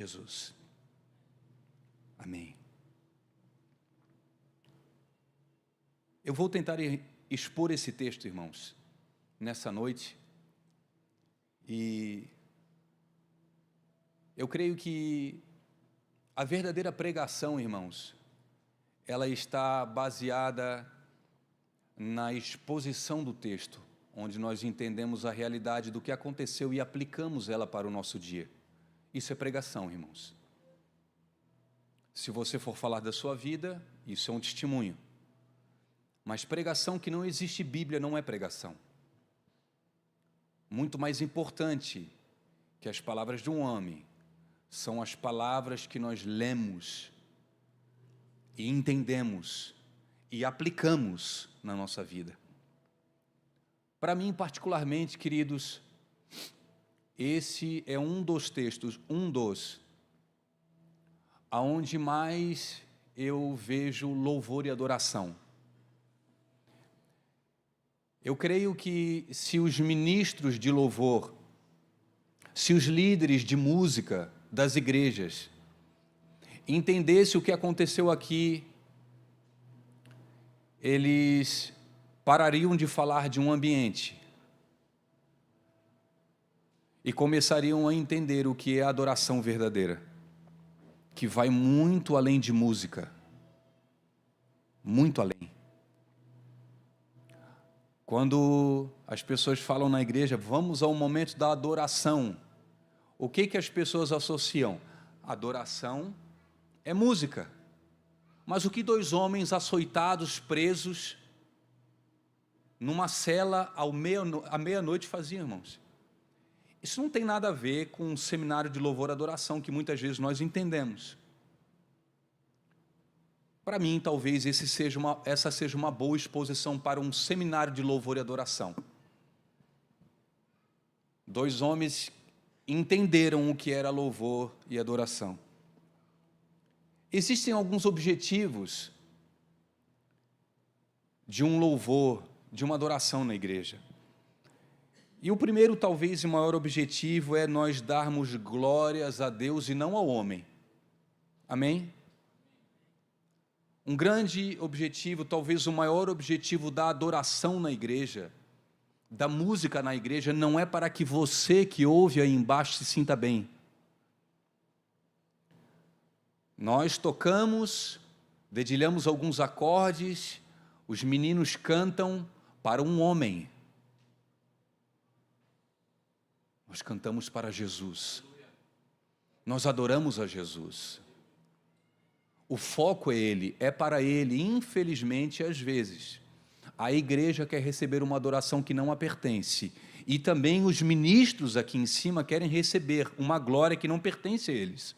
Jesus. Amém. Eu vou tentar expor esse texto, irmãos, nessa noite, e eu creio que a verdadeira pregação, irmãos, ela está baseada na exposição do texto, onde nós entendemos a realidade do que aconteceu e aplicamos ela para o nosso dia. Isso é pregação, irmãos. Se você for falar da sua vida, isso é um testemunho. Mas pregação que não existe Bíblia não é pregação. Muito mais importante que as palavras de um homem são as palavras que nós lemos e entendemos e aplicamos na nossa vida. Para mim, particularmente, queridos, esse é um dos textos, aonde mais eu vejo louvor e adoração. Eu creio que se os ministros de louvor, se os líderes de música das igrejas entendessem o que aconteceu aqui, eles parariam de falar de um ambiente e começariam a entender o que é a adoração verdadeira, que vai muito além de música, muito além. Quando as pessoas falam na igreja, vamos ao momento da adoração, o que as pessoas associam? Adoração é música. Mas o que dois homens açoitados, presos, numa cela à meia-noite faziam, irmãos? Isso não tem nada a ver com um seminário de louvor e adoração que muitas vezes nós entendemos. Para mim, talvez essa seja uma boa exposição para um seminário de louvor e adoração. Dois homens entenderam o que era louvor e adoração. Existem alguns objetivos de um louvor, de uma adoração na igreja. E o primeiro, talvez, e maior objetivo é nós darmos glórias a Deus e não ao homem. Amém? Um grande objetivo, talvez o maior objetivo da adoração na igreja, da música na igreja, não é para que você que ouve aí embaixo se sinta bem. Nós tocamos, dedilhamos alguns acordes, os meninos cantam para um homem. Nós cantamos para Jesus. Nós adoramos a Jesus. O foco é Ele, é para Ele. Infelizmente, às vezes, a igreja quer receber uma adoração que não a pertence. E também os ministros aqui em cima querem receber uma glória que não pertence a eles.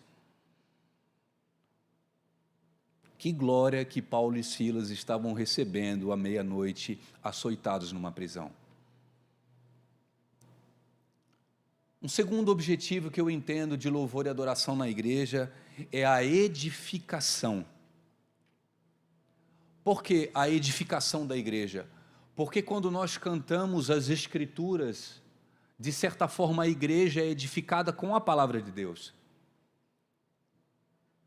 Que glória que Paulo e Silas estavam recebendo à meia-noite, açoitados numa prisão. Um segundo objetivo que eu entendo de louvor e adoração na igreja é a edificação. Por que a edificação da igreja? Porque quando nós cantamos as Escrituras, de certa forma a igreja é edificada com a palavra de Deus.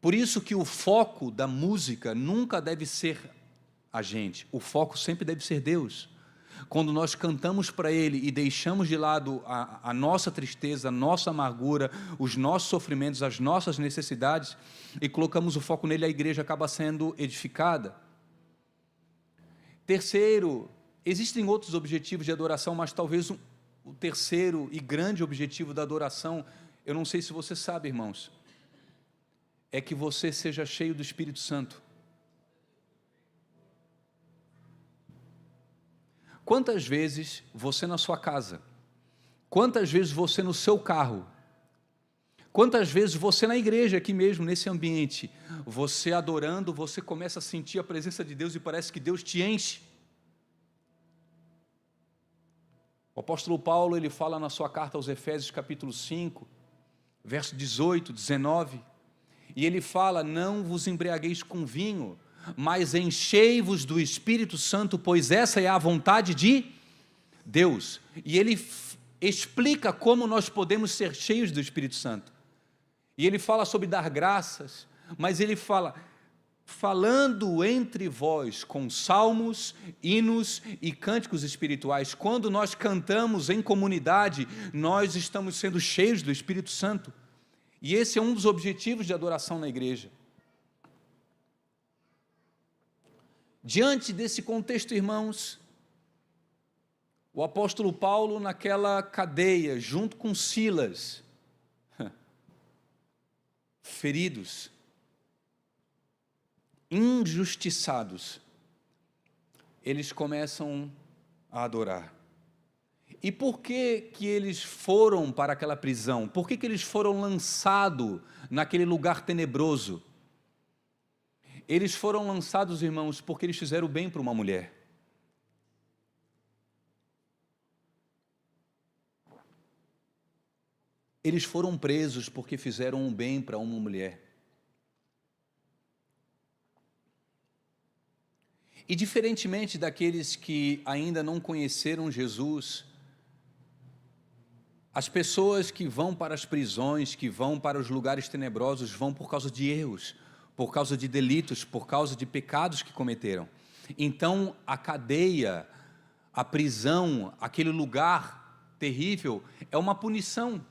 Por isso que o foco da música nunca deve ser a gente, o foco sempre deve ser Deus. Quando nós cantamos para Ele e deixamos de lado a nossa tristeza, a nossa amargura, os nossos sofrimentos, as nossas necessidades, e colocamos o foco nele, a igreja acaba sendo edificada. Terceiro, existem outros objetivos de adoração, mas talvez o terceiro e grande objetivo da adoração, eu não sei se você sabe, irmãos, é que você seja cheio do Espírito Santo. Quantas vezes você na sua casa, quantas vezes você no seu carro, quantas vezes você na igreja aqui mesmo, nesse ambiente, você adorando, você começa a sentir a presença de Deus e parece que Deus te enche. O apóstolo Paulo, ele fala na sua carta aos Efésios, capítulo 5, verso 18, 19, e ele fala, não vos embriagueis com vinho, mas enchei-vos do Espírito Santo, pois essa é a vontade de Deus. E ele explica como nós podemos ser cheios do Espírito Santo. E ele fala sobre dar graças, mas ele fala, falando entre vós com salmos, hinos e cânticos espirituais. Quando nós cantamos em comunidade, nós estamos sendo cheios do Espírito Santo. E esse é um dos objetivos de adoração na igreja. Diante desse contexto, irmãos, o apóstolo Paulo naquela cadeia, junto com Silas, feridos, injustiçados, eles começam a adorar. E por que eles foram para aquela prisão? Por que eles foram lançados naquele lugar tenebroso? Eles foram lançados, irmãos, porque eles fizeram bem para uma mulher. Eles foram presos porque fizeram um bem para uma mulher. E diferentemente daqueles que ainda não conheceram Jesus, as pessoas que vão para as prisões, que vão para os lugares tenebrosos, vão por causa de erros, por causa de delitos, por causa de pecados que cometeram. Então, a cadeia, a prisão, aquele lugar terrível, é uma punição.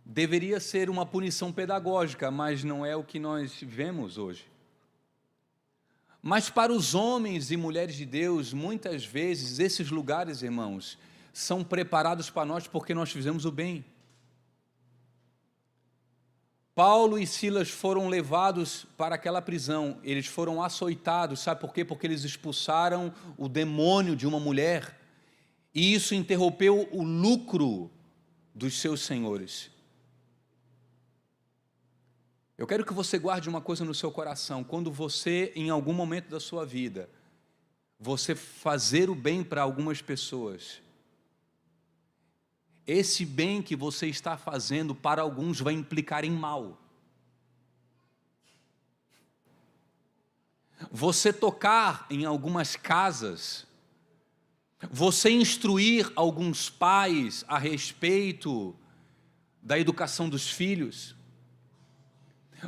Deveria ser uma punição pedagógica, mas não é o que nós vemos hoje. Mas para os homens e mulheres de Deus, muitas vezes, esses lugares, irmãos, são preparados para nós porque nós fizemos o bem. Paulo e Silas foram levados para aquela prisão, eles foram açoitados, sabe por quê? Porque eles expulsaram o demônio de uma mulher, e isso interrompeu o lucro dos seus senhores. Eu quero que você guarde uma coisa no seu coração: quando você, em algum momento da sua vida, você fazer o bem para algumas pessoas, esse bem que você está fazendo para alguns vai implicar em mal. Você tocar em algumas casas, você instruir alguns pais a respeito da educação dos filhos,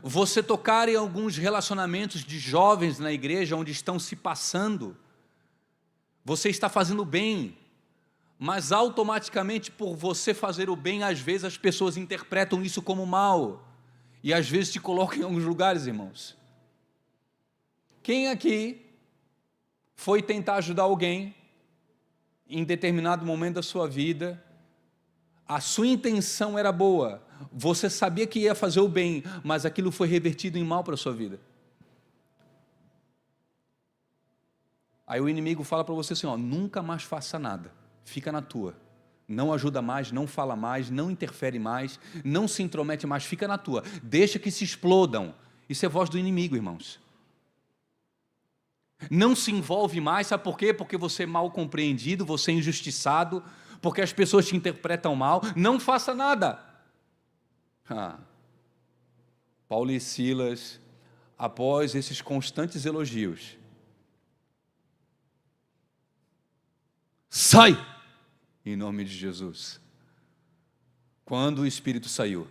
você tocar em alguns relacionamentos de jovens na igreja onde estão se passando, você está fazendo bem. Mas automaticamente, por você fazer o bem, às vezes as pessoas interpretam isso como mal, e às vezes te colocam em alguns lugares, irmãos. Quem aqui foi tentar ajudar alguém em determinado momento da sua vida, a sua intenção era boa, você sabia que ia fazer o bem, mas aquilo foi revertido em mal para a sua vida? Aí o inimigo fala para você assim, ó, nunca mais faça nada. Fica na tua, não ajuda mais, não fala mais, não interfere mais, não se intromete mais, fica na tua, deixa que se explodam. Isso é voz do inimigo, irmãos. Não se envolve mais, sabe por quê? Porque você é mal compreendido, você é injustiçado, porque as pessoas te interpretam mal, não faça nada. Paulo e Silas, após esses constantes elogios, sai! Em nome de Jesus. Quando o Espírito saiu,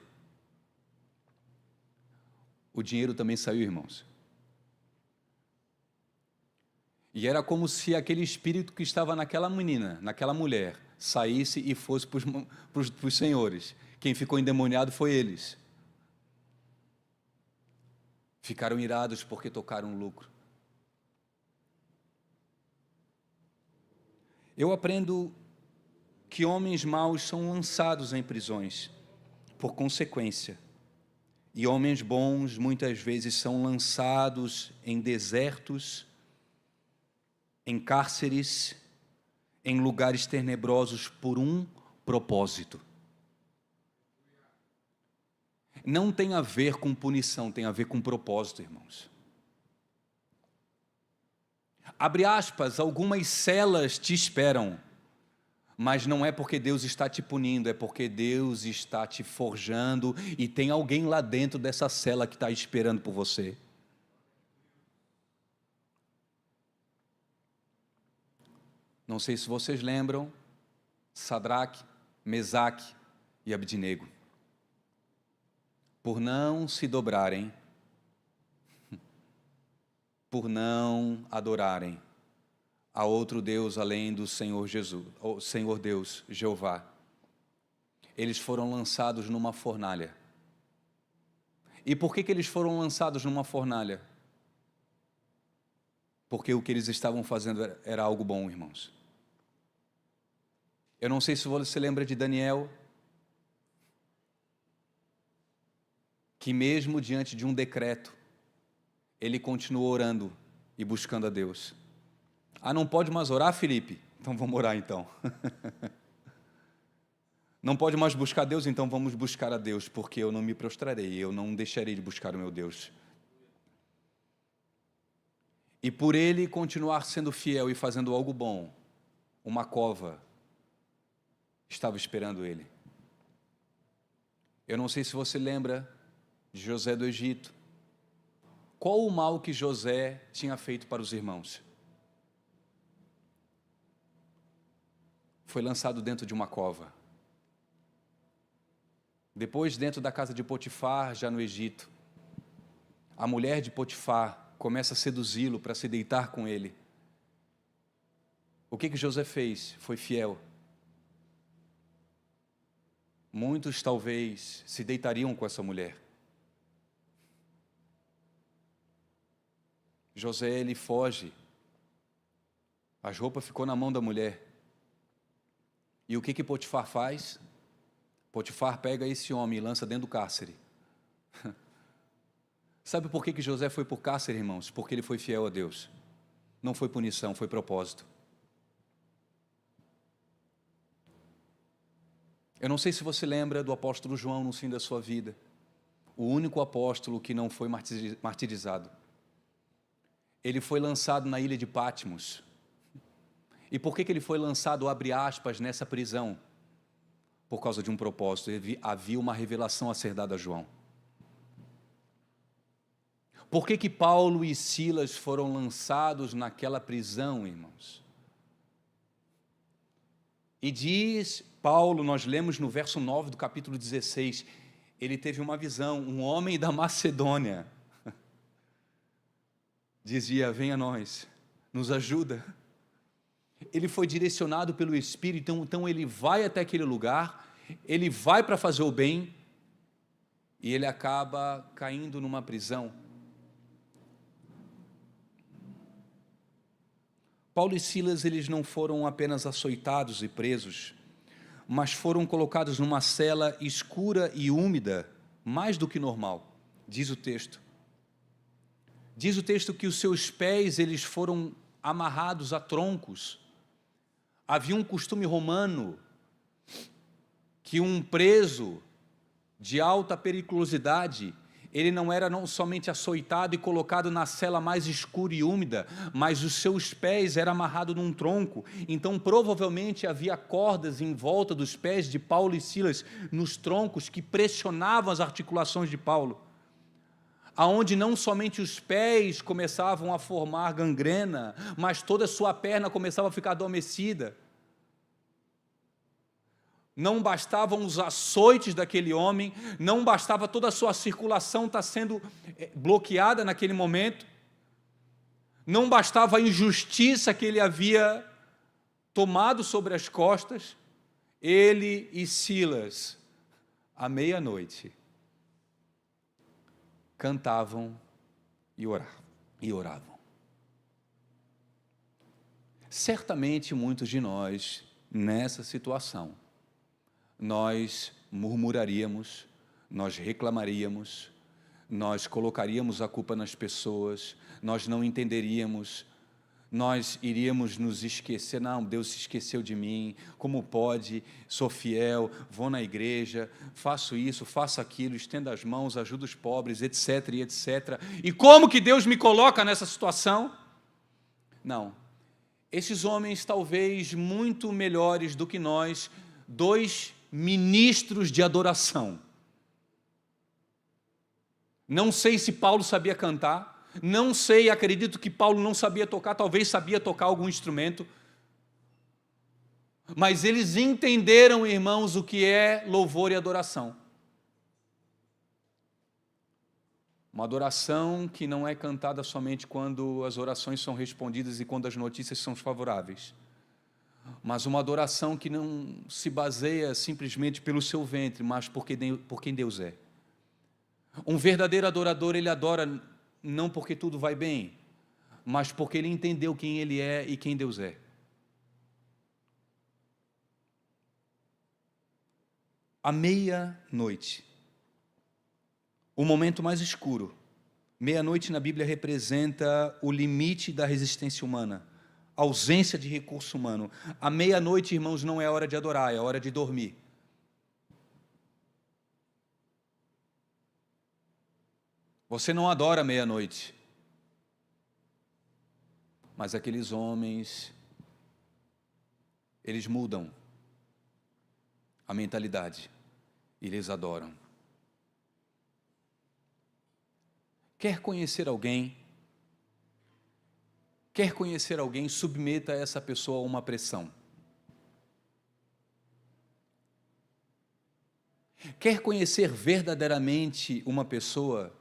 o dinheiro também saiu, irmãos. E era como se aquele espírito que estava naquela menina, naquela mulher, saísse e fosse para os senhores. Quem ficou endemoniado foi eles. Ficaram irados porque tocaram lucro. Eu aprendo que homens maus são lançados em prisões, por consequência. E homens bons, muitas vezes, são lançados em desertos, em cárceres, em lugares tenebrosos, por um propósito. Não tem a ver com punição, tem a ver com propósito, irmãos. Abre aspas, algumas celas te esperam, mas não é porque Deus está te punindo, é porque Deus está te forjando e tem alguém lá dentro dessa cela que está esperando por você. Não sei se vocês lembram, Sadraque, Mesaque e Abdinego. por não se dobrarem, por não adorarem a outro Deus além do Senhor Jesus, ou Senhor Deus, Jeová. Eles foram lançados numa fornalha. E por que eles foram lançados numa fornalha? Porque o que eles estavam fazendo era algo bom, irmãos. Eu não sei se você lembra de Daniel, que mesmo diante de um decreto, ele continuou orando e buscando a Deus. Ah, não pode mais orar, Felipe? Então vamos orar então. Não pode mais buscar Deus? Então vamos buscar a Deus, porque eu não me prostrarei, eu não deixarei de buscar o meu Deus. E por ele continuar sendo fiel e fazendo algo bom, uma cova estava esperando ele. Eu não sei se você lembra de José do Egito. Qual o mal que José tinha feito para os irmãos? Foi lançado dentro de uma cova. Depois, dentro da casa de Potifar, já no Egito, a mulher de Potifar começa a seduzi-lo para se deitar com ele. O que José fez? Foi fiel. Muitos talvez se deitariam com essa mulher. José, ele foge. As roupas ficou na mão da mulher. E o que Potifar faz? Potifar pega esse homem e lança dentro do cárcere. Sabe por que José foi por cárcere, irmãos? Porque ele foi fiel a Deus. Não foi punição, foi propósito. Eu não sei se você lembra do apóstolo João no fim da sua vida. O único apóstolo que não foi martirizado. Ele foi lançado na ilha de Patmos. E por que ele foi lançado, abre aspas, nessa prisão? Por causa de um propósito. Havia uma revelação a ser dada a João. Por que Paulo e Silas foram lançados naquela prisão, irmãos? E diz Paulo, nós lemos no verso 9 do capítulo 16, ele teve uma visão, um homem da Macedônia, dizia, venha a nós, nos ajuda. Ele foi direcionado pelo Espírito, então ele vai até aquele lugar, ele vai para fazer o bem, e ele acaba caindo numa prisão. Paulo e Silas, eles não foram apenas açoitados e presos, mas foram colocados numa cela escura e úmida, mais do que normal, diz o texto. Diz o texto que os seus pés, eles foram amarrados a troncos. Havia um costume romano que um preso de alta periculosidade, ele não era somente açoitado e colocado na cela mais escura e úmida, mas os seus pés eram amarrados num tronco. Então, provavelmente, havia cordas em volta dos pés de Paulo e Silas, nos troncos, que pressionavam as articulações de Paulo, aonde não somente os pés começavam a formar gangrena, mas toda a sua perna começava a ficar adormecida. Não bastavam os açoites daquele homem, não bastava toda a sua circulação estar sendo bloqueada naquele momento, não bastava a injustiça que ele havia tomado sobre as costas. Ele e Silas, à meia-noite, cantavam e oravam. Certamente muitos de nós, nessa situação, nós murmuraríamos, nós reclamaríamos, nós colocaríamos a culpa nas pessoas, nós não entenderíamos, nós iríamos nos esquecer, não, Deus se esqueceu de mim, como pode, sou fiel, vou na igreja, faço isso, faço aquilo, estendo as mãos, ajudo os pobres, etc, e etc. E como que Deus me coloca nessa situação? Não, esses homens talvez muito melhores do que nós, dois ministros de adoração. Não sei se Paulo sabia cantar, não sei, acredito que Paulo não sabia tocar, talvez sabia tocar algum instrumento, mas eles entenderam, irmãos, o que é louvor e adoração. Uma adoração que não é cantada somente quando as orações são respondidas e quando as notícias são favoráveis, mas uma adoração que não se baseia simplesmente pelo seu ventre, mas por quem Deus é. Um verdadeiro adorador, ele adora não porque tudo vai bem, mas porque ele entendeu quem ele é e quem Deus é. À meia-noite, o momento mais escuro. Meia-noite na Bíblia representa o limite da resistência humana, a ausência de recurso humano. À meia-noite, irmãos, não é hora de adorar, é hora de dormir. Você não adora à meia-noite, mas aqueles homens, eles mudam a mentalidade e eles adoram. Quer conhecer alguém? Quer conhecer alguém? Submeta essa pessoa a uma pressão. Quer conhecer verdadeiramente uma pessoa?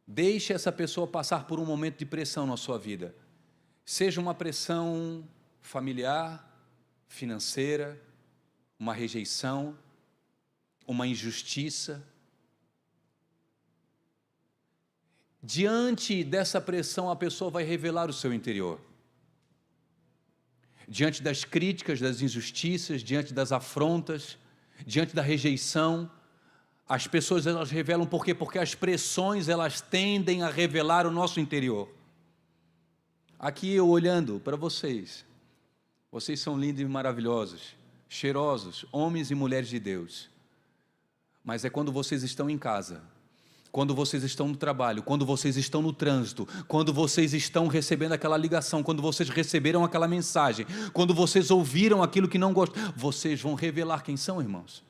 Deixe essa pessoa passar por um momento de pressão na sua vida. Seja uma pressão familiar, financeira, uma rejeição, uma injustiça. Diante dessa pressão, a pessoa vai revelar o seu interior. Diante das críticas, das injustiças, diante das afrontas, diante da rejeição, as pessoas elas revelam por quê? Porque as pressões elas tendem a revelar o nosso interior. Aqui eu olhando para vocês, vocês são lindos e maravilhosos, cheirosos, homens e mulheres de Deus. Mas é quando vocês estão em casa, quando vocês estão no trabalho, quando vocês estão no trânsito, quando vocês estão recebendo aquela ligação, quando vocês receberam aquela mensagem, quando vocês ouviram aquilo que não gostam, vocês vão revelar quem são, irmãos.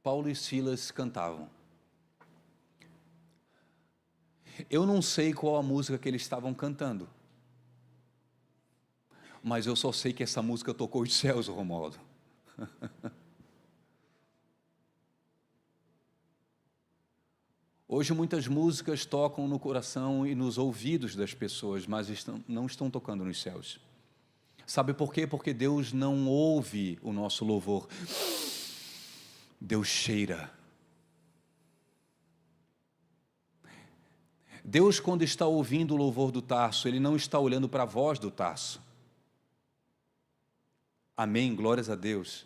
Paulo e Silas cantavam. Eu não sei qual a música que eles estavam cantando, mas eu só sei que essa música tocou os céus, Romualdo. Hoje muitas músicas tocam no coração e nos ouvidos das pessoas, mas não estão tocando nos céus. Sabe por quê? Porque Deus não ouve o nosso louvor. Deus cheira. Deus, quando está ouvindo o louvor do Tarso, Ele não está olhando para a voz do Tarso. Amém, glórias a Deus.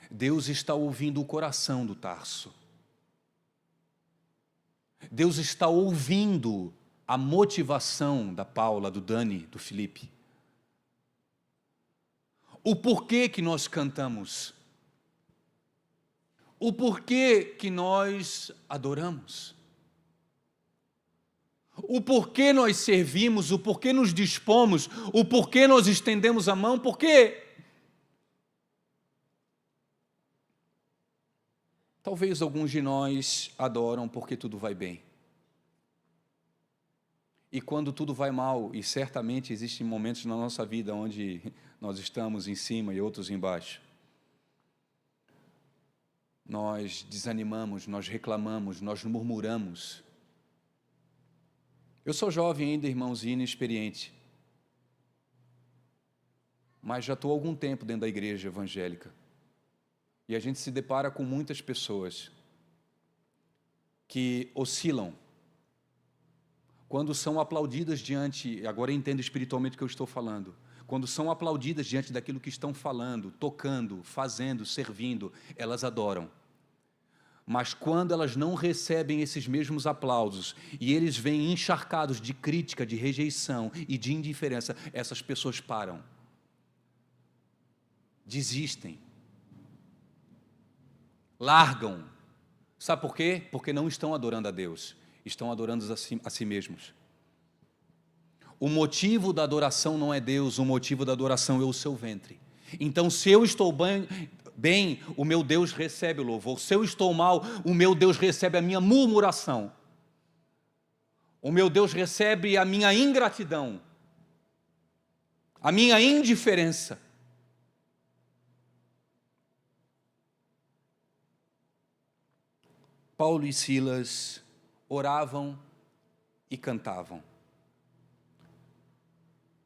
Deus está ouvindo o coração do Tarso. Deus está ouvindo a motivação da Paula, do Dani, do Felipe. O porquê que nós cantamos. O porquê que nós adoramos. O porquê nós servimos, o porquê nos dispomos, o porquê nós estendemos a mão, porque talvez alguns de nós adoram porque tudo vai bem. E quando tudo vai mal, e certamente existem momentos na nossa vida onde nós estamos em cima e outros embaixo, nós desanimamos, nós reclamamos, nós murmuramos. Eu sou jovem ainda, irmãozinho, inexperiente, mas já estou há algum tempo dentro da igreja evangélica. E a gente se depara com muitas pessoas que oscilam. Quando são aplaudidas diante, agora eu entendo espiritualmente o que eu estou falando, quando são aplaudidas diante daquilo que estão falando, tocando, fazendo, servindo, elas adoram. Mas quando elas não recebem esses mesmos aplausos e eles vêm encharcados de crítica, de rejeição e de indiferença, essas pessoas param, desistem, largam. Sabe por quê? Porque não estão adorando a Deus, estão adorando a si mesmos. O motivo da adoração não é Deus, o motivo da adoração é o seu ventre. Então, se eu estou bem, o meu Deus recebe o louvor. Se eu estou mal, o meu Deus recebe a minha murmuração. O meu Deus recebe a minha ingratidão, a minha indiferença. Paulo e Silas oravam e cantavam.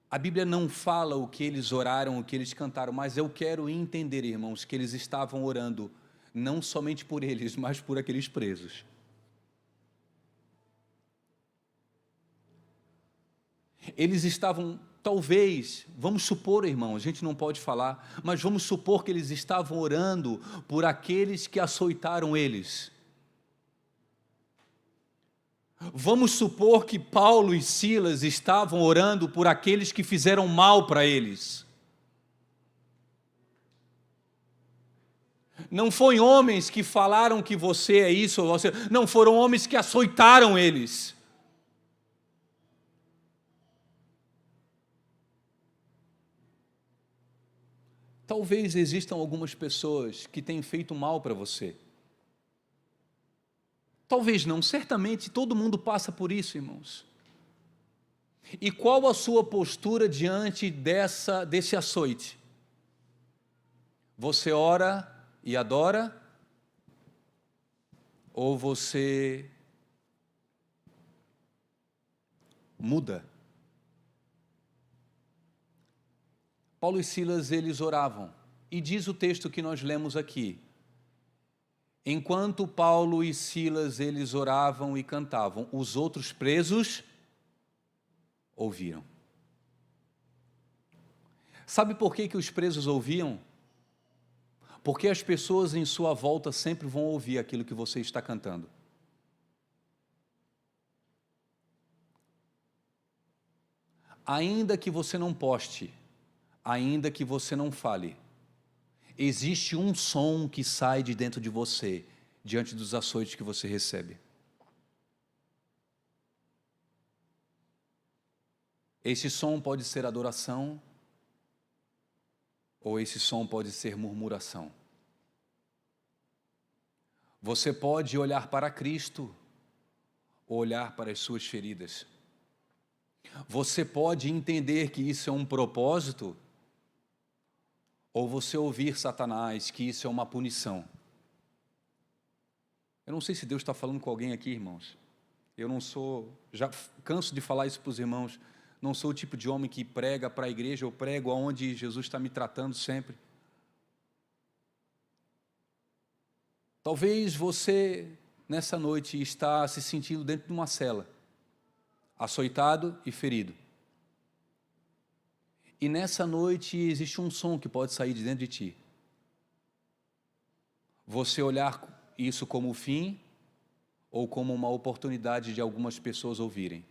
A Bíblia não fala o que eles oraram, o que eles cantaram, mas eu quero entender, irmãos, que eles estavam orando não somente por eles, mas por aqueles presos. Eles estavam, talvez, vamos supor, irmão, a gente não pode falar, mas vamos supor que eles estavam orando por aqueles que açoitaram eles. Vamos supor que Paulo e Silas estavam orando por aqueles que fizeram mal para eles. Não foram homens que falaram que você é isso, ou você, não foram homens que açoitaram eles. Talvez existam algumas pessoas que têm feito mal para você. Talvez não, certamente todo mundo passa por isso, irmãos. E qual a sua postura diante desse açoite? Você ora e adora? Ou você muda? Paulo e Silas, eles oravam. E diz o texto que nós lemos aqui: enquanto Paulo e Silas, eles oravam e cantavam, os outros presos ouviram. Sabe por que os presos ouviam? Porque as pessoas em sua volta sempre vão ouvir aquilo que você está cantando. Ainda que você não poste, ainda que você não fale, existe um som que sai de dentro de você, diante dos açoites que você recebe. Esse som pode ser adoração, ou esse som pode ser murmuração. Você pode olhar para Cristo, ou olhar para as suas feridas. Você pode entender que isso é um propósito, ou você ouvir Satanás, que isso é uma punição. Eu não sei se Deus está falando com alguém aqui, irmãos. Eu não sou, já canso de falar isso para os irmãos, não sou o tipo de homem que prega para a igreja, eu prego aonde Jesus está me tratando sempre. Talvez você, nessa noite, está se sentindo dentro de uma cela, açoitado e ferido. E nessa noite existe um som que pode sair de dentro de ti. Você olhar isso como o fim ou como uma oportunidade de algumas pessoas ouvirem.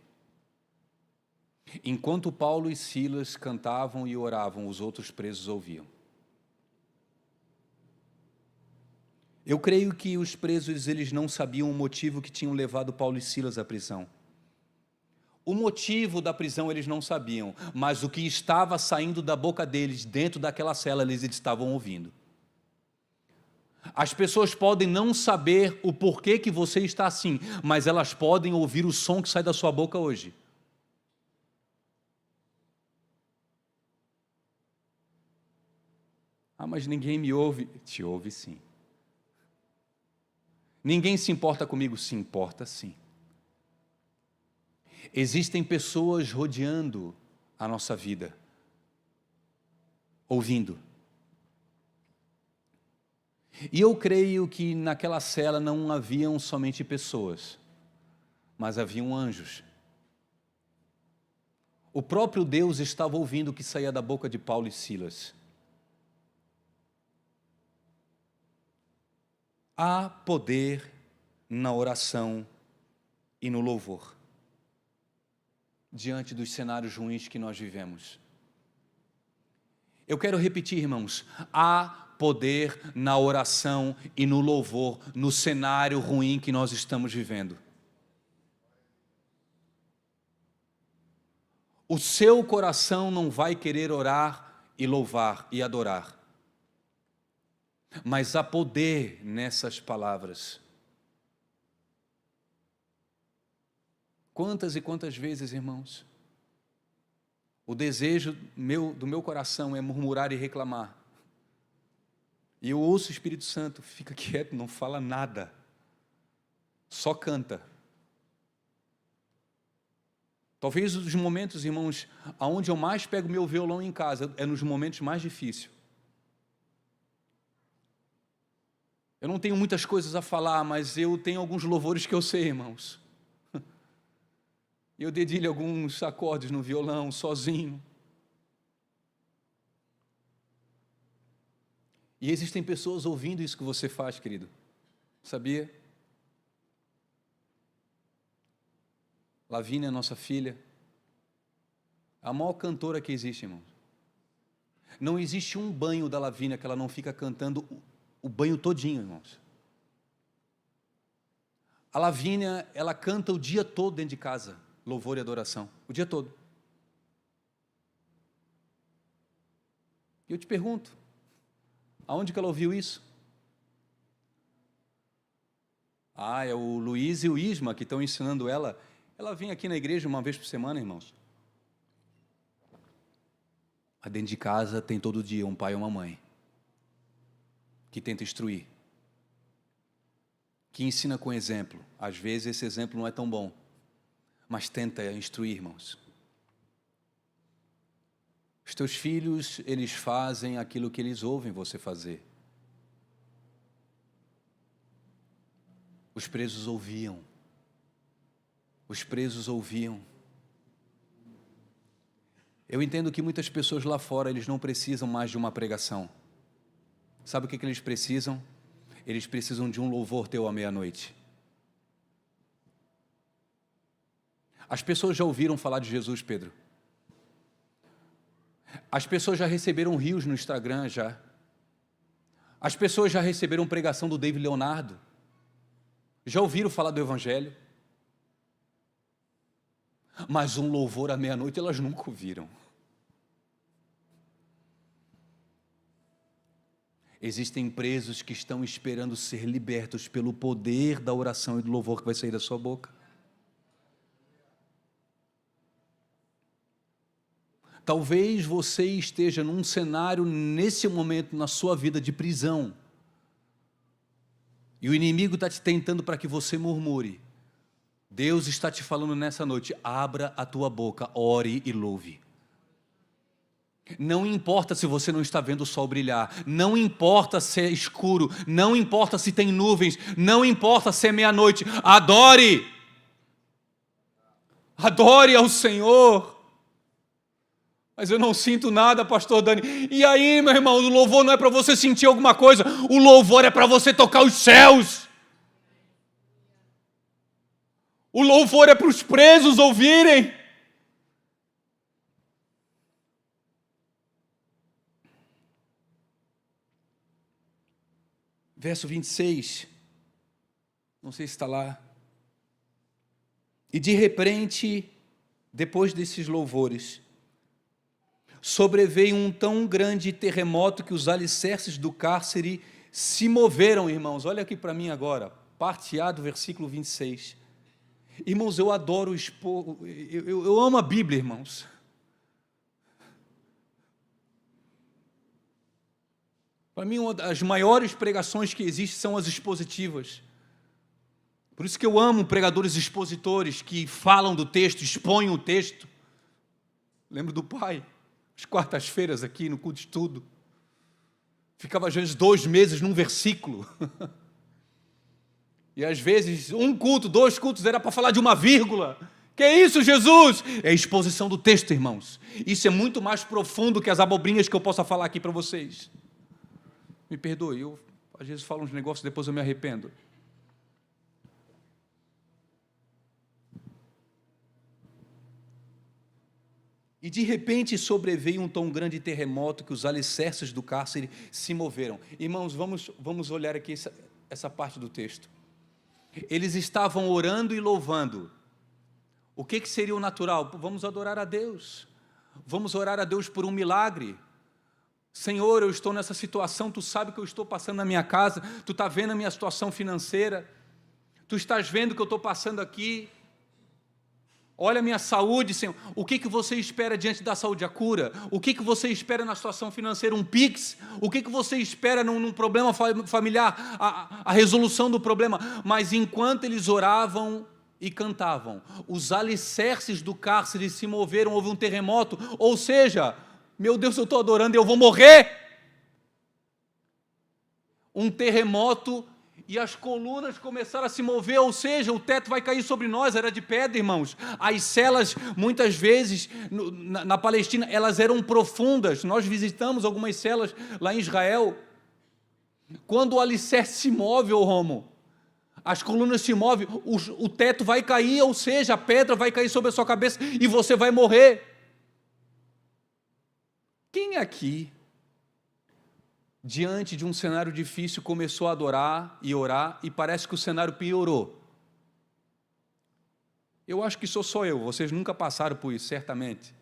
Enquanto Paulo e Silas cantavam e oravam, os outros presos ouviam. Eu creio que os presos, eles não sabiam o motivo que tinham levado Paulo e Silas à prisão. O motivo da prisão eles não sabiam, mas o que estava saindo da boca deles, dentro daquela cela, eles estavam ouvindo. As pessoas podem não saber o porquê que você está assim, mas elas podem ouvir o som que sai da sua boca hoje. Ah, mas ninguém me ouve. Te ouve sim. Ninguém se importa comigo? Se importa sim. Existem pessoas rodeando a nossa vida, ouvindo. E eu creio que naquela cela não haviam somente pessoas, mas haviam anjos. O próprio Deus estava ouvindo o que saía da boca de Paulo e Silas. Há poder na oração e no louvor, diante dos cenários ruins que nós vivemos. Eu quero repetir, irmãos, há poder na oração e no louvor, no cenário ruim que nós estamos vivendo. O seu coração não vai querer orar e louvar e adorar. Mas há poder nessas palavras. Quantas e quantas vezes, irmãos, o desejo do meu coração é murmurar e reclamar. E eu ouço o Espírito Santo, fica quieto, não fala nada. só canta. Talvez os momentos, irmãos, aonde eu mais pego meu violão em casa, é nos momentos mais difíceis. Eu não tenho muitas coisas a falar, mas eu tenho alguns louvores que eu sei, irmãos. Eu dedilho alguns acordes no violão, sozinho. E existem pessoas ouvindo isso que você faz, querido. Sabia? Lavínia, nossa filha, a maior cantora que existe, irmãos. Não existe um banho da Lavínia que ela não fica cantando o banho todinho, irmãos. A Lavínia, ela canta o dia todo dentro de casa, louvor e adoração, o dia todo. E eu te pergunto, aonde que ela ouviu isso? É o Luiz e o Isma que estão ensinando ela. Ela vem aqui na igreja uma vez por semana, irmãos. Mas dentro de casa tem todo dia um pai ou uma mãe que tenta instruir, que ensina com exemplo. Às vezes esse exemplo não é tão bom, mas tenta instruir, irmãos. Os teus filhos, eles fazem aquilo que eles ouvem você fazer. Os presos ouviam. Os presos ouviam. Eu entendo que muitas pessoas lá fora, eles não precisam mais de uma pregação. Sabe o que eles precisam? Eles precisam de um louvor teu à meia-noite. As pessoas já ouviram falar de Jesus, Pedro? As pessoas já receberam rios no Instagram, já. As pessoas já receberam pregação do David Leonardo. Já ouviram falar do Evangelho? Mas um louvor à meia-noite elas nunca ouviram. Existem presos que estão esperando ser libertos pelo poder da oração e do louvor que vai sair da sua boca. Talvez você esteja num cenário, nesse momento, na sua vida de prisão. E o inimigo está te tentando para que você murmure. Deus está te falando nessa noite, abra a tua boca, ore e louve. Não importa se você não está vendo o sol brilhar, não importa se é escuro, não importa se tem nuvens, não importa se é meia-noite, adore! Adore ao Senhor. Mas eu não sinto nada, pastor Dani. E aí, meu irmão, o louvor não é para você sentir alguma coisa, o louvor é para você tocar os céus. O louvor é para os presos ouvirem. Verso 26. Não sei se está lá. E de repente, depois desses louvores, sobreveio um tão grande terremoto que os alicerces do cárcere se moveram, irmãos. Olha aqui para mim agora, parte A do versículo 26. Irmãos, eu adoro expor, eu amo a Bíblia, irmãos. Para mim, uma das maiores pregações que existem são as expositivas. Por isso que eu amo pregadores expositores que falam do texto, expõem o texto. Lembro do pai, às quartas-feiras aqui no culto de estudo. Ficava às vezes 2 meses num versículo. E às vezes, 1 culto, 2 cultos, era para falar de uma vírgula. Que é isso, Jesus? É a exposição do texto, irmãos. Isso é muito mais profundo que as abobrinhas que eu possa falar aqui para vocês. Me perdoe, eu às vezes falo uns negócios e depois eu me arrependo. E de repente sobreveio um tão grande terremoto que os alicerces do cárcere se moveram. Irmãos, vamos olhar aqui essa parte do texto. Eles estavam orando e louvando. O que seria o natural? Vamos adorar a Deus. Vamos orar a Deus por um milagre. Senhor, eu estou nessa situação, Tu sabe que eu estou passando na minha casa, Tu está vendo a minha situação financeira, Tu estás vendo que eu estou passando aqui. Olha a minha saúde, Senhor. O que você espera diante da saúde? A cura. O que você espera na situação financeira? Um Pix. O que você espera num problema familiar? A resolução do problema. Mas enquanto eles oravam e cantavam, os alicerces do cárcere se moveram, houve um terremoto. Ou seja, meu Deus, eu estou adorando e eu vou morrer. Um terremoto e as colunas começaram a se mover, ou seja, o teto vai cair sobre nós. Era de pedra, irmãos. As celas, muitas vezes, na Palestina, elas eram profundas. Nós visitamos algumas celas lá em Israel. Quando o alicerce se move, ô Romo, as colunas se movem, o teto vai cair, ou seja, a pedra vai cair sobre a sua cabeça e você vai morrer. Quem aqui, diante de um cenário difícil, começou a adorar e orar e parece que o cenário piorou? Eu acho que sou só eu, vocês nunca passaram por isso, certamente.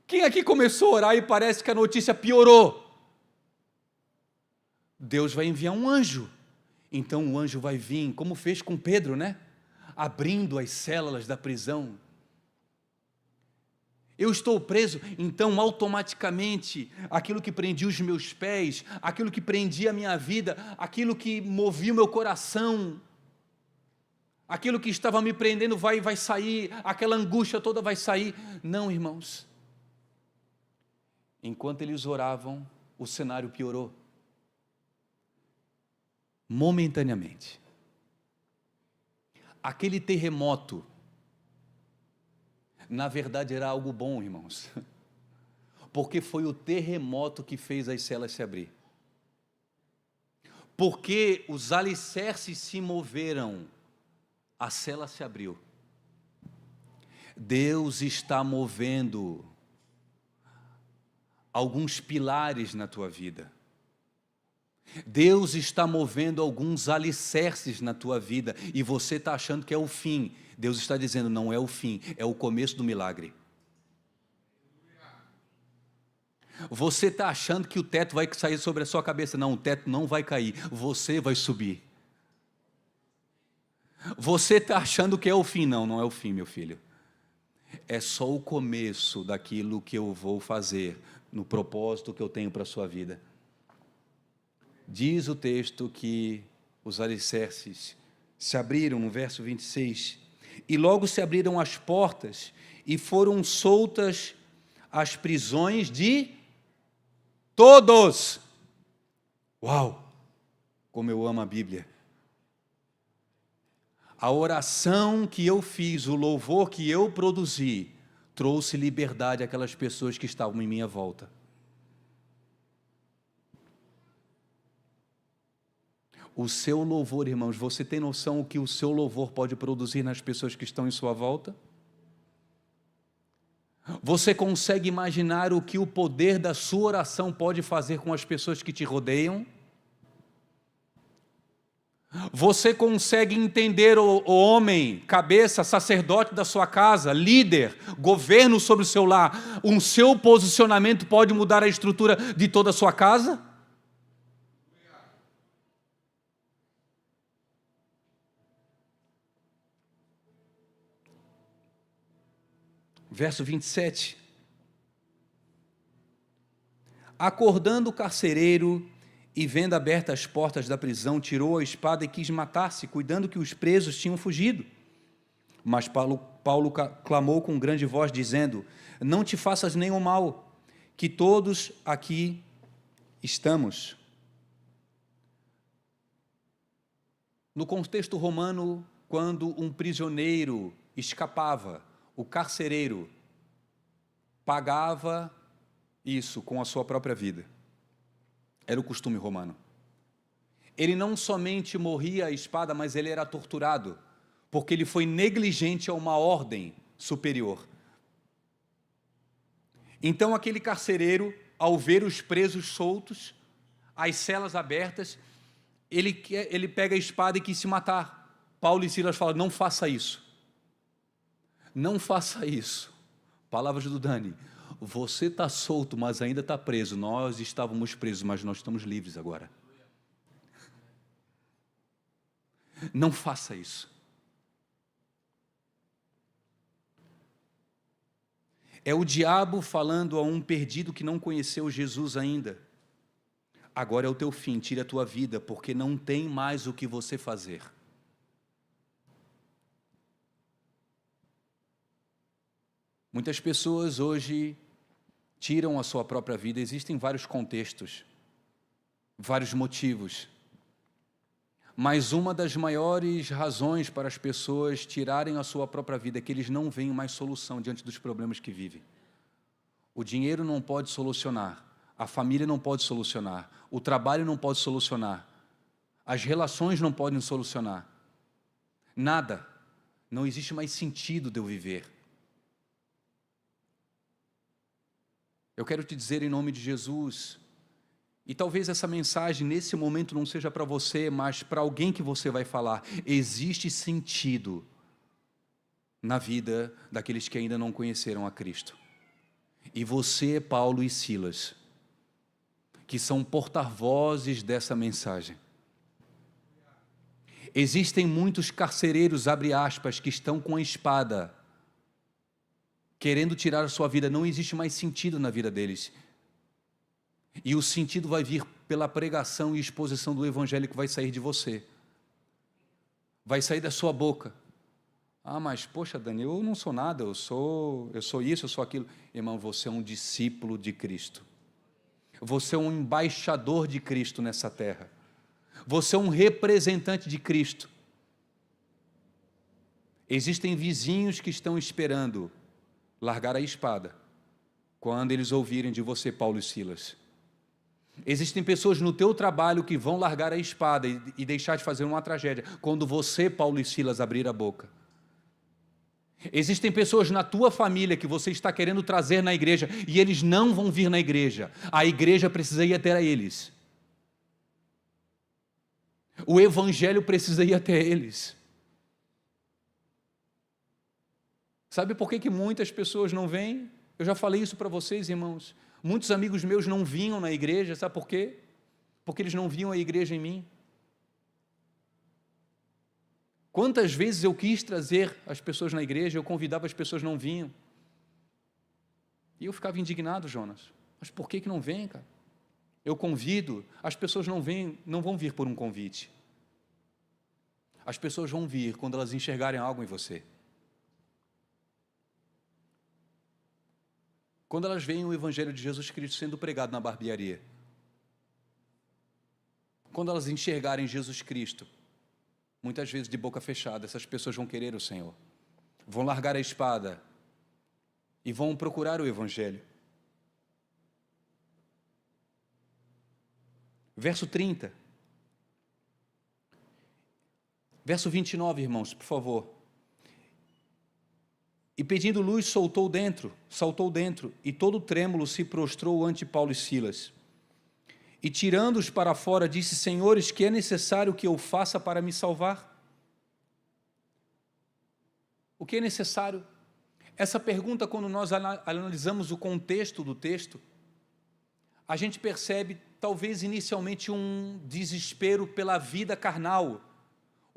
Quem aqui começou a orar e parece que a notícia piorou? Deus vai enviar um anjo. Então o anjo vai vir, como fez com Pedro, né? Abrindo as células da prisão. Eu estou preso, então automaticamente aquilo que prendia os meus pés, aquilo que prendia a minha vida, aquilo que movia o meu coração, aquilo que estava me prendendo vai sair, aquela angústia toda vai sair. Não, irmãos. Enquanto eles oravam, o cenário piorou. Momentaneamente. Aquele terremoto, na verdade, era algo bom, irmãos, porque foi o terremoto que fez as celas se abrir, porque os alicerces se moveram, a cela se abriu. Deus está movendo alguns pilares na tua vida. Deus está movendo alguns alicerces na tua vida e você está achando que é o fim. Deus está dizendo, não é o fim, é o começo do milagre. Você está achando que o teto vai sair sobre a sua cabeça. Não, o teto não vai cair, você vai subir. Você está achando que é o fim. Não, não é o fim, meu filho. É só o começo daquilo que eu vou fazer, no propósito que eu tenho para a sua vida. Diz o texto que os alicerces se abriram, no verso 26, e logo se abriram as portas e foram soltas as prisões de todos. Uau! Como eu amo a Bíblia. A oração que eu fiz, o louvor que eu produzi, trouxe liberdade àquelas pessoas que estavam em minha volta. O seu louvor, irmãos, você tem noção o que o seu louvor pode produzir nas pessoas que estão em sua volta? Você consegue imaginar o que o poder da sua oração pode fazer com as pessoas que te rodeiam? Você consegue entender o homem, cabeça, sacerdote da sua casa, líder, governo sobre o seu lar? O seu posicionamento pode mudar a estrutura de toda a sua casa? Verso 27. Acordando o carcereiro e vendo abertas as portas da prisão, tirou a espada e quis matar-se, cuidando que os presos tinham fugido. Mas Paulo clamou com grande voz, dizendo, não te faças nenhum mal, que todos aqui estamos. No contexto romano, quando um prisioneiro escapava, o carcereiro pagava isso com a sua própria vida. Era o costume romano. Ele não somente morria à espada, mas ele era torturado, porque ele foi negligente a uma ordem superior. Então aquele carcereiro, ao ver os presos soltos, as celas abertas, ele pega a espada e quis se matar. Paulo e Silas falam, não faça isso. Não faça isso. Palavras do Dani. Você está solto, mas ainda está preso. Nós estávamos presos, mas nós estamos livres agora. Não faça isso. É o diabo falando a um perdido que não conheceu Jesus ainda: agora é o teu fim, tira a tua vida, porque não tem mais o que você fazer. Muitas pessoas hoje tiram a sua própria vida. Existem vários contextos, vários motivos. Mas uma das maiores razões para as pessoas tirarem a sua própria vida é que eles não veem mais solução diante dos problemas que vivem. O dinheiro não pode solucionar, a família não pode solucionar, o trabalho não pode solucionar, as relações não podem solucionar. Nada. Não existe mais sentido de eu viver. Eu quero te dizer em nome de Jesus, e talvez essa mensagem nesse momento não seja para você, mas para alguém que você vai falar: existe sentido na vida daqueles que ainda não conheceram a Cristo. E você, Paulo e Silas, que são porta-vozes dessa mensagem. Existem muitos carcereiros, abre aspas, que estão com a espada, querendo tirar a sua vida. Não existe mais sentido na vida deles. E o sentido vai vir pela pregação e exposição do Evangelho que vai sair de você. Vai sair da sua boca. Ah, mas poxa, Dani, eu não sou nada, eu sou isso, eu sou aquilo. Irmão, você é um discípulo de Cristo. Você é um embaixador de Cristo nessa terra. Você é um representante de Cristo. Existem vizinhos que estão esperando largar a espada quando eles ouvirem de você, Paulo e Silas. Existem pessoas no teu trabalho que vão largar a espada e deixar de fazer uma tragédia quando você, Paulo e Silas, abrir a boca. Existem pessoas na tua família que você está querendo trazer na igreja e eles não vão vir na igreja. A igreja precisa ir até eles. O Evangelho precisa ir até eles. Sabe por que muitas pessoas não vêm? Eu já falei isso para vocês, irmãos. Muitos amigos meus não vinham na igreja, sabe por quê? Porque eles não viam a igreja em mim. Quantas vezes eu quis trazer as pessoas na igreja, eu convidava, as pessoas não vinham. E eu ficava indignado, Jonas. Mas por que não vem, cara? Eu convido, as pessoas não vêm, não vão vir por um convite. As pessoas vão vir quando elas enxergarem algo em você. Quando elas veem o Evangelho de Jesus Cristo sendo pregado na barbearia. Quando elas enxergarem Jesus Cristo, muitas vezes de boca fechada, essas pessoas vão querer o Senhor. Vão largar a espada e vão procurar o Evangelho. Verso 30. Verso 29, irmãos, por favor. E pedindo luz, saltou dentro, e todo trêmulo se prostrou ante Paulo e Silas. E tirando-os para fora, disse: Senhores, que é necessário que eu faça para me salvar? O que é necessário? Essa pergunta, quando nós analisamos o contexto do texto, a gente percebe, talvez inicialmente, um desespero pela vida carnal.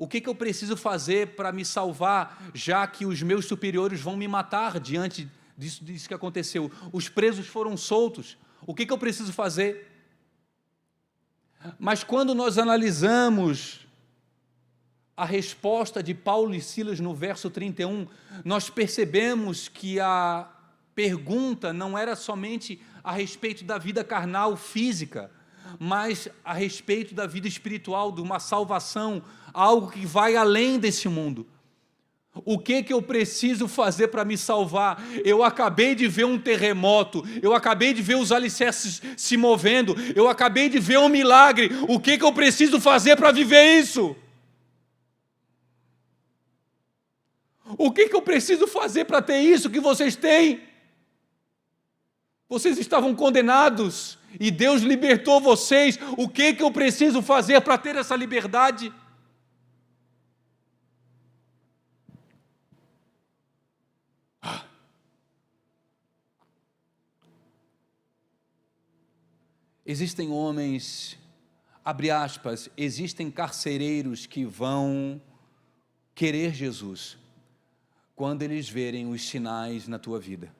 O que eu preciso fazer para me salvar, já que os meus superiores vão me matar diante disso que aconteceu? Os presos foram soltos. O que eu preciso fazer? Mas quando nós analisamos a resposta de Paulo e Silas no verso 31, nós percebemos que a pergunta não era somente a respeito da vida carnal, física, mas a respeito da vida espiritual, de uma salvação, algo que vai além desse mundo. O que eu preciso fazer para me salvar? Eu acabei de ver um terremoto, eu acabei de ver os alicerces se movendo, eu acabei de ver um milagre. O que eu preciso fazer para viver isso? O que eu preciso fazer para ter isso que vocês têm? Vocês estavam condenados e Deus libertou vocês. O que eu preciso fazer para ter essa liberdade? Existem homens, abre aspas, existem carcereiros que vão querer Jesus quando eles verem os sinais na tua vida.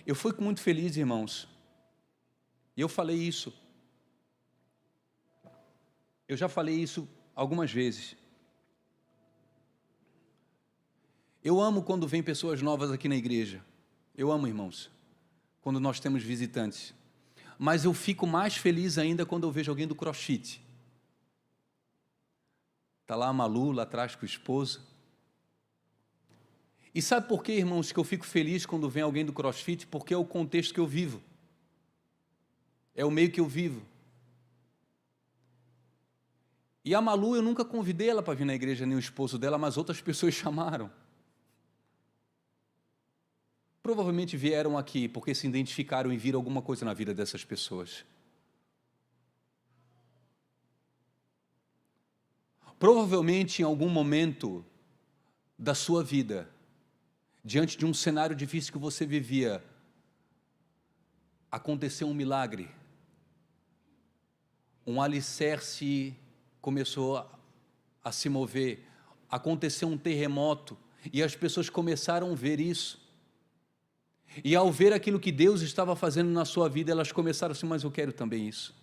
Eu fui muito feliz, irmãos, e eu falei isso. Eu já falei isso algumas vezes. Eu amo quando vem pessoas novas aqui na igreja. Eu amo, irmãos, quando nós temos visitantes. Mas eu fico mais feliz ainda quando eu vejo alguém do CrossFit. Está lá a Malu, lá atrás com o esposo. E sabe por quê, irmãos, que eu fico feliz quando vem alguém do CrossFit? Porque é o contexto que eu vivo. É o meio que eu vivo. E a Malu, eu nunca convidei ela para vir na igreja, nem o esposo dela, mas outras pessoas chamaram. Provavelmente vieram aqui porque se identificaram e viram alguma coisa na vida dessas pessoas. Provavelmente em algum momento da sua vida, diante de um cenário difícil que você vivia, aconteceu um milagre. Um alicerce começou a se mover, aconteceu um terremoto e as pessoas começaram a ver isso. E ao ver aquilo que Deus estava fazendo na sua vida, elas começaram assim, mas eu quero também isso.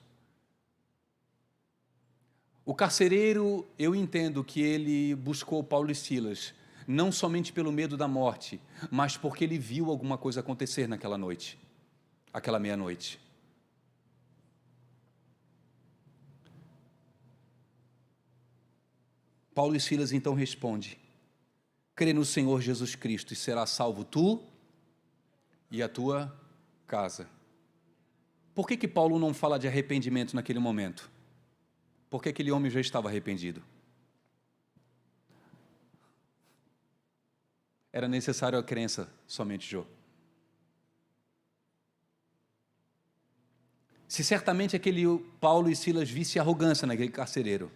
O carcereiro, eu entendo que ele buscou Paulo e Silas, não somente pelo medo da morte, mas porque ele viu alguma coisa acontecer naquela noite, aquela meia-noite. Paulo e Silas então respondem, crê no Senhor Jesus Cristo e será salvo tu e a tua casa. Por que Paulo não fala de arrependimento naquele momento? Porque aquele homem já estava arrependido. Era necessário a crença somente, Jô. Se certamente aquele Paulo e Silas vissem arrogância naquele carcereiro,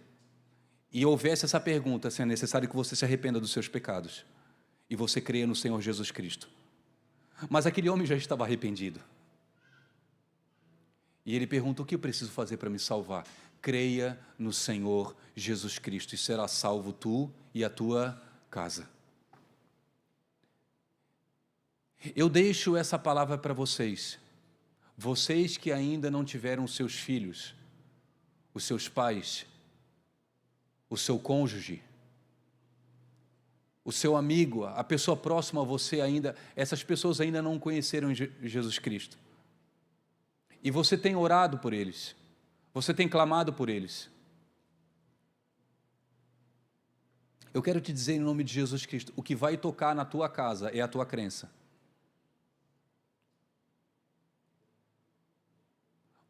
e houvesse essa pergunta, se é necessário que você se arrependa dos seus pecados, e você creia no Senhor Jesus Cristo. Mas aquele homem já estava arrependido. E ele pergunta, o que eu preciso fazer para me salvar? Creia no Senhor Jesus Cristo, e será salvo tu e a tua casa. Eu deixo essa palavra para vocês. Vocês que ainda não tiveram seus filhos, os seus pais, o seu cônjuge, o seu amigo, a pessoa próxima a você ainda, essas pessoas ainda não conheceram Jesus Cristo. E você tem orado por eles, você tem clamado por eles. Eu quero te dizer em nome de Jesus Cristo, o que vai tocar na tua casa é a tua crença.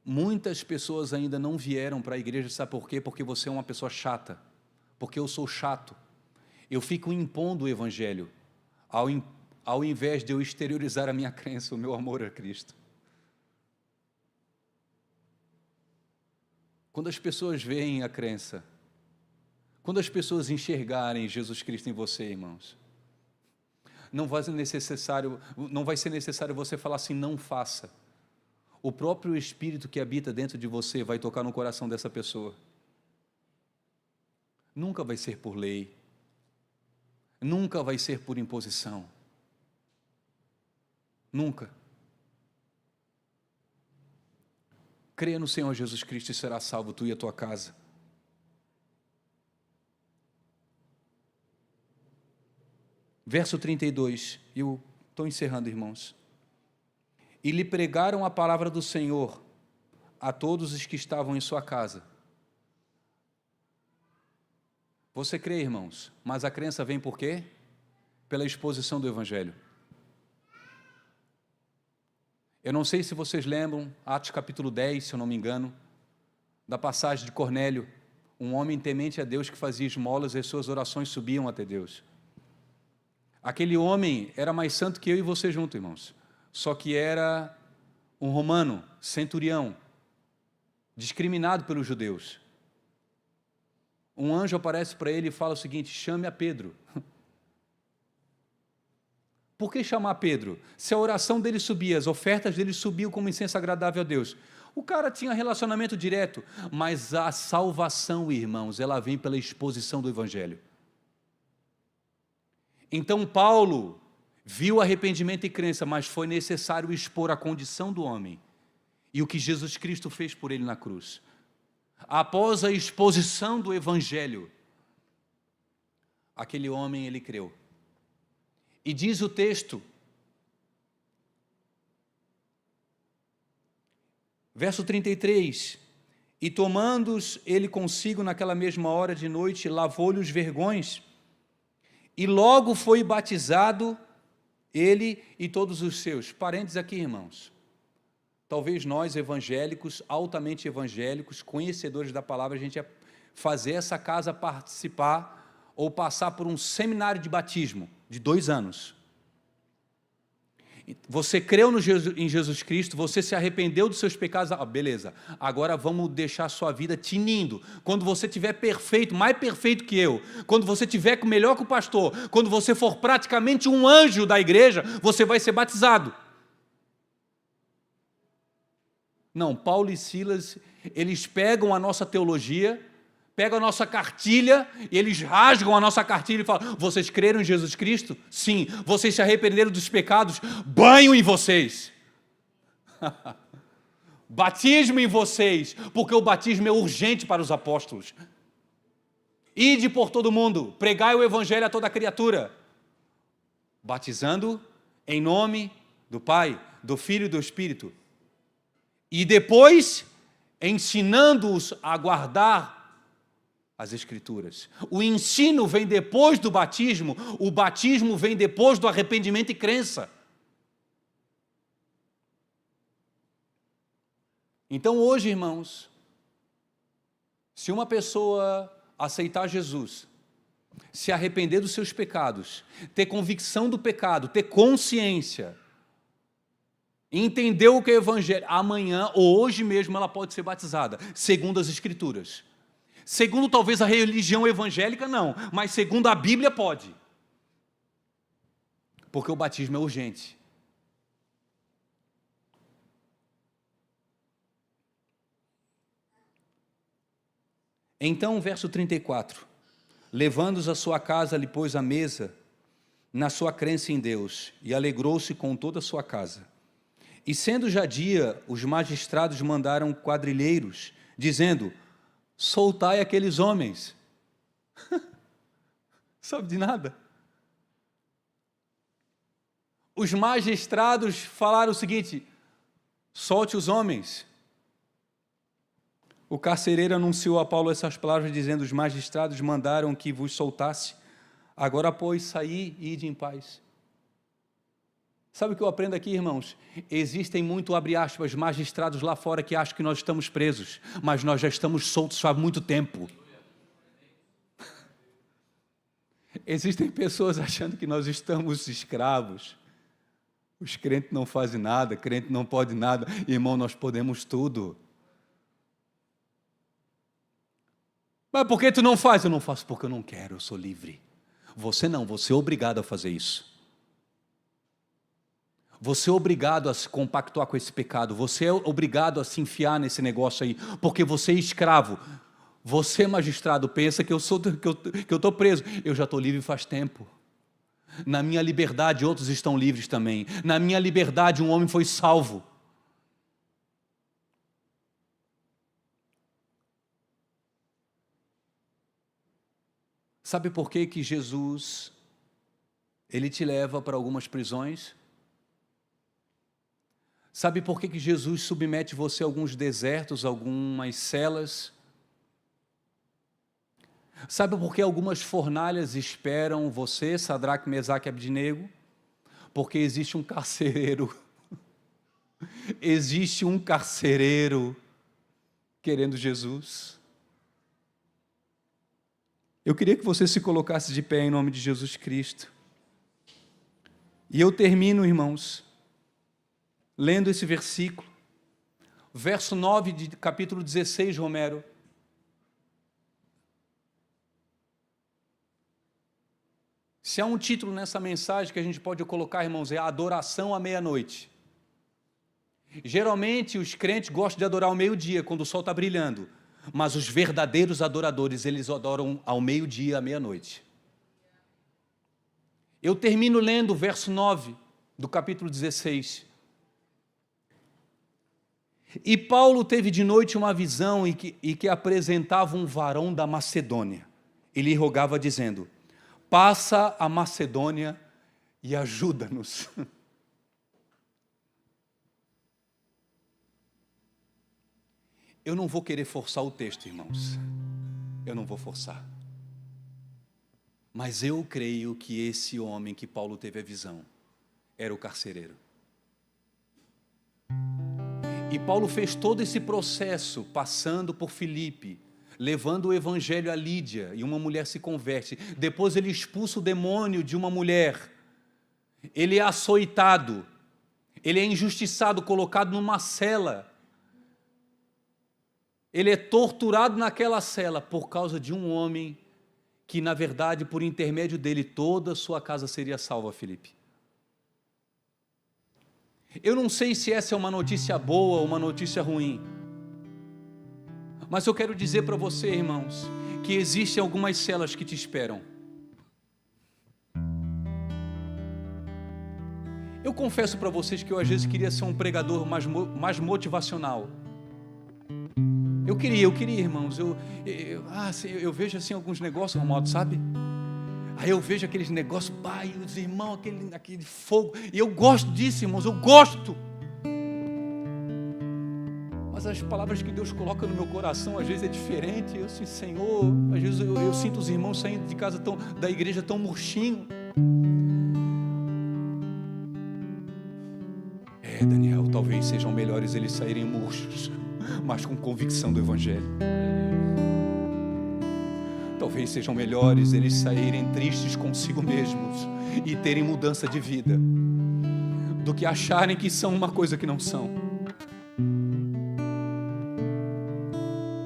Muitas pessoas ainda não vieram para a igreja, sabe por quê? Porque você é uma pessoa chata, porque eu sou chato. Eu fico impondo o evangelho, ao invés de eu exteriorizar a minha crença, o meu amor a Cristo. Quando as pessoas veem a crença, quando as pessoas enxergarem Jesus Cristo em você, irmãos, não vai ser necessário você falar assim, não faça. O próprio Espírito que habita dentro de você vai tocar no coração dessa pessoa. Nunca vai ser por lei, nunca vai ser por imposição, nunca. Creia no Senhor Jesus Cristo e será salvo tu e a tua casa. Verso 32, eu estou encerrando, irmãos. E lhe pregaram a palavra do Senhor a todos os que estavam em sua casa. Você crê, irmãos, mas a crença vem por quê? Pela exposição do Evangelho. Eu não sei se vocês lembram, Atos capítulo 10, se eu não me engano, da passagem de Cornélio, um homem temente a Deus que fazia esmolas e as suas orações subiam até Deus. Aquele homem era mais santo que eu e você junto, irmãos. Só que era um romano, centurião, discriminado pelos judeus. Um anjo aparece para ele e fala o seguinte, chame a Pedro. Por que chamar Pedro? Se a oração dele subia, as ofertas dele subiam como incenso agradável a Deus. O cara tinha relacionamento direto, mas a salvação, irmãos, ela vem pela exposição do Evangelho. Então Paulo viu arrependimento e crença, mas foi necessário expor a condição do homem e o que Jesus Cristo fez por ele na cruz. Após a exposição do Evangelho, aquele homem, ele creu. E diz o texto, verso 33, e tomando-os ele consigo naquela mesma hora de noite, lavou-lhe os vergões, e logo foi batizado ele e todos os seus. Parênteses aqui, irmãos. Talvez nós, evangélicos, altamente evangélicos, conhecedores da palavra, a gente ia fazer essa casa participar ou passar por um seminário de batismo de 2 anos. Você creu em Jesus Cristo, você se arrependeu dos seus pecados, beleza, agora vamos deixar a sua vida tinindo. Quando você estiver perfeito, mais perfeito que eu, quando você estiver melhor que o pastor, quando você for praticamente um anjo da igreja, você vai ser batizado. Não, Paulo e Silas, eles pegam a nossa teologia, pegam a nossa cartilha, e eles rasgam a nossa cartilha e falam, vocês creram em Jesus Cristo? Sim. Vocês se arrependeram dos pecados? Banho em vocês. Batismo em vocês, porque o batismo é urgente para os apóstolos. Ide por todo mundo, pregai o evangelho a toda criatura, batizando em nome do Pai, do Filho e do Espírito. E depois, ensinando-os a guardar as Escrituras. O ensino vem depois do batismo, o batismo vem depois do arrependimento e crença. Então hoje, irmãos, se uma pessoa aceitar Jesus, se arrepender dos seus pecados, ter convicção do pecado, ter consciência, entender o que é o Evangelho, amanhã ou hoje mesmo ela pode ser batizada, segundo as Escrituras. Segundo talvez a religião evangélica, não, mas segundo a Bíblia pode. Porque o batismo é urgente. Então, verso 34, levando-os à sua casa, lhe pôs a mesa na sua crença em Deus, e alegrou-se com toda a sua casa. E sendo já dia, os magistrados mandaram quadrilheiros, dizendo, soltai aqueles homens. Sabe de nada? Os magistrados falaram o seguinte, solte os homens. O carcereiro anunciou a Paulo essas palavras, dizendo, os magistrados mandaram que vos soltasse, agora, pois, saí e ide em paz. Sabe o que eu aprendo aqui, irmãos? Existem muito, abre aspas, magistrados lá fora que acham que nós estamos presos, mas nós já estamos soltos há muito tempo. Existem pessoas achando que nós estamos escravos. Os crentes não fazem nada, crente não pode nada. Irmão, nós podemos tudo. Mas por que tu não faz? Eu não faço porque eu não quero, eu sou livre. Você não, você é obrigado a fazer isso. Você é obrigado a se compactuar com esse pecado, você é obrigado a se enfiar nesse negócio aí, porque você é escravo. Você, magistrado, pensa que eu estou preso. Eu já estou livre faz tempo. Na minha liberdade, outros estão livres também. Na minha liberdade, um homem foi salvo. Sabe por que Jesus, ele te leva para algumas prisões? Sabe por que Jesus submete você a alguns desertos, algumas celas? Sabe por que algumas fornalhas esperam você, Sadraque, Mesaque e Abdenego? Porque existe um carcereiro. Existe um carcereiro querendo Jesus. Eu queria que você se colocasse de pé em nome de Jesus Cristo. E eu termino, irmãos, lendo esse versículo, verso 9 de capítulo 16, Romero. Se há um título nessa mensagem que a gente pode colocar, irmãos, é a adoração à meia-noite. Geralmente os crentes gostam de adorar ao meio-dia, quando o sol está brilhando, mas os verdadeiros adoradores, eles adoram ao meio-dia, à meia-noite. Eu termino lendo o verso 9 do capítulo 16. E Paulo teve de noite uma visão e que apresentava um varão da Macedônia. Ele rogava dizendo: passa a Macedônia e ajuda-nos. Eu não vou querer forçar o texto, irmãos. Eu não vou forçar. Mas eu creio que esse homem que Paulo teve a visão era o carcereiro. E Paulo fez todo esse processo, passando por Filipe, levando o evangelho a Lídia, e uma mulher se converte. Depois ele expulsa o demônio de uma mulher. Ele é açoitado, ele é injustiçado, colocado numa cela. Ele é torturado naquela cela por causa de um homem que, na verdade, por intermédio dele, toda a sua casa seria salva, Filipe. Eu não sei se essa é uma notícia boa ou uma notícia ruim, mas eu quero dizer para você, irmãos, que existem algumas celas que te esperam. Eu confesso para vocês que eu às vezes queria ser um pregador mais motivacional. Eu queria, irmãos, eu vejo assim alguns negócios, Romualdo, sabe? Aí eu vejo aqueles negócios, pai, os irmãos, aquele fogo, e eu gosto disso, irmãos, eu gosto. Mas as palavras que Deus coloca no meu coração, às vezes é diferente. Eu assim, Senhor, às vezes eu sinto os irmãos saindo de casa da igreja tão murchinho. Daniel, talvez sejam melhores eles saírem murchos, mas com convicção do evangelho. Talvez sejam melhores eles saírem tristes consigo mesmos e terem mudança de vida, do que acharem que são uma coisa que não são.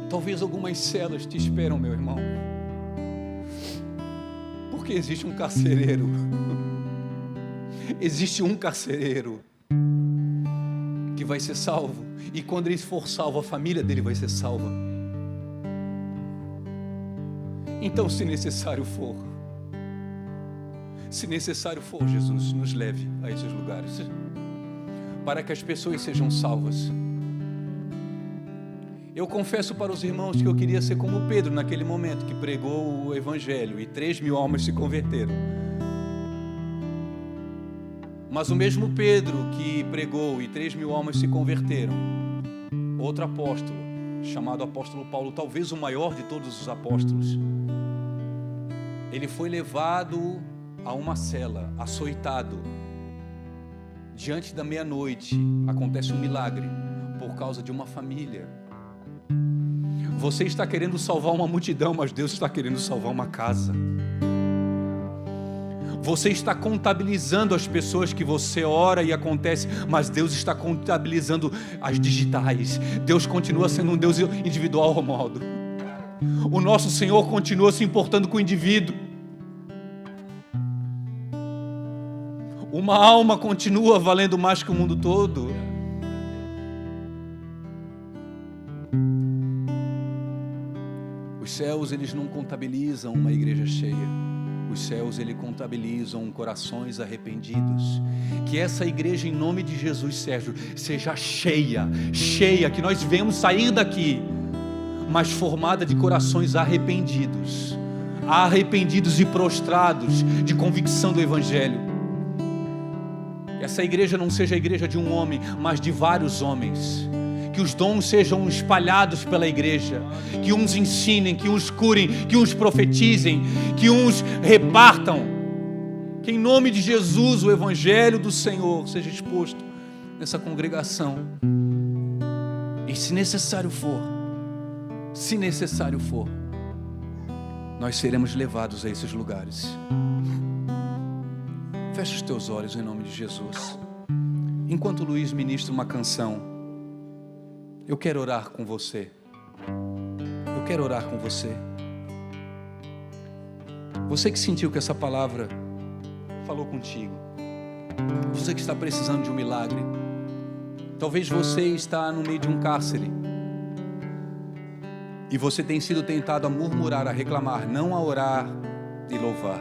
Talvez algumas celas te esperam, meu irmão, porque existe um carcereiro. Existe um carcereiro que vai ser salvo, e quando ele for salvo, a família dele vai ser salva. Então, se necessário for, Jesus, nos leve a esses lugares, para que as pessoas sejam salvas. Eu confesso para os irmãos que eu queria ser como Pedro naquele momento, que pregou o evangelho e 3.000 almas se converteram. Mas o mesmo Pedro que pregou e 3.000 almas se converteram, outro apóstolo, chamado apóstolo Paulo, talvez o maior de todos os apóstolos, ele foi levado a uma cela, açoitado. Diante da meia-noite, acontece um milagre, por causa de uma família. Você está querendo salvar uma multidão, mas Deus está querendo salvar uma casa. Você está contabilizando as pessoas que você ora e acontece, mas Deus está contabilizando as digitais. Deus continua sendo um Deus individual, Romualdo. O nosso Senhor continua se importando com o indivíduo. Uma alma continua valendo mais que o mundo todo. Os céus, eles não contabilizam uma igreja cheia. Os céus, eles contabilizam corações arrependidos. Que essa igreja, em nome de Jesus, Sérgio, seja cheia, que nós venhamos sair daqui, mas formada de corações arrependidos e prostrados de convicção do evangelho. Que essa igreja não seja a igreja de um homem, mas de vários homens. Que os dons sejam espalhados pela igreja, que uns ensinem, que uns curem, que uns profetizem, que uns repartam. Que em nome de Jesus o evangelho do Senhor seja exposto nessa congregação. E se necessário for, nós seremos levados a esses lugares. Feche os teus olhos em nome de Jesus. Enquanto o Luiz ministra uma canção, eu quero orar com você. Você que sentiu que essa palavra falou contigo. Você que está precisando de um milagre. Talvez você está no meio de um cárcere. E você tem sido tentado a murmurar, a reclamar, não a orar e louvar.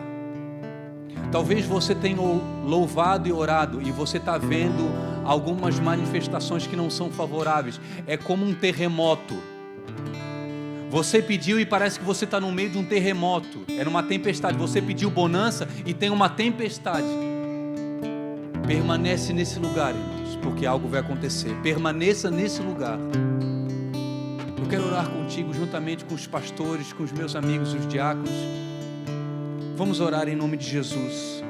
Talvez você tenha louvado e orado e você está vendo algumas manifestações que não são favoráveis. É como um terremoto. Você pediu e parece que você está no meio de um terremoto. É numa tempestade. Você pediu bonança e tem uma tempestade. Permanece nesse lugar, irmãos, porque algo vai acontecer. Permaneça nesse lugar. Eu quero orar contigo juntamente com os pastores, com os meus amigos, os diáconos. Vamos orar em nome de Jesus.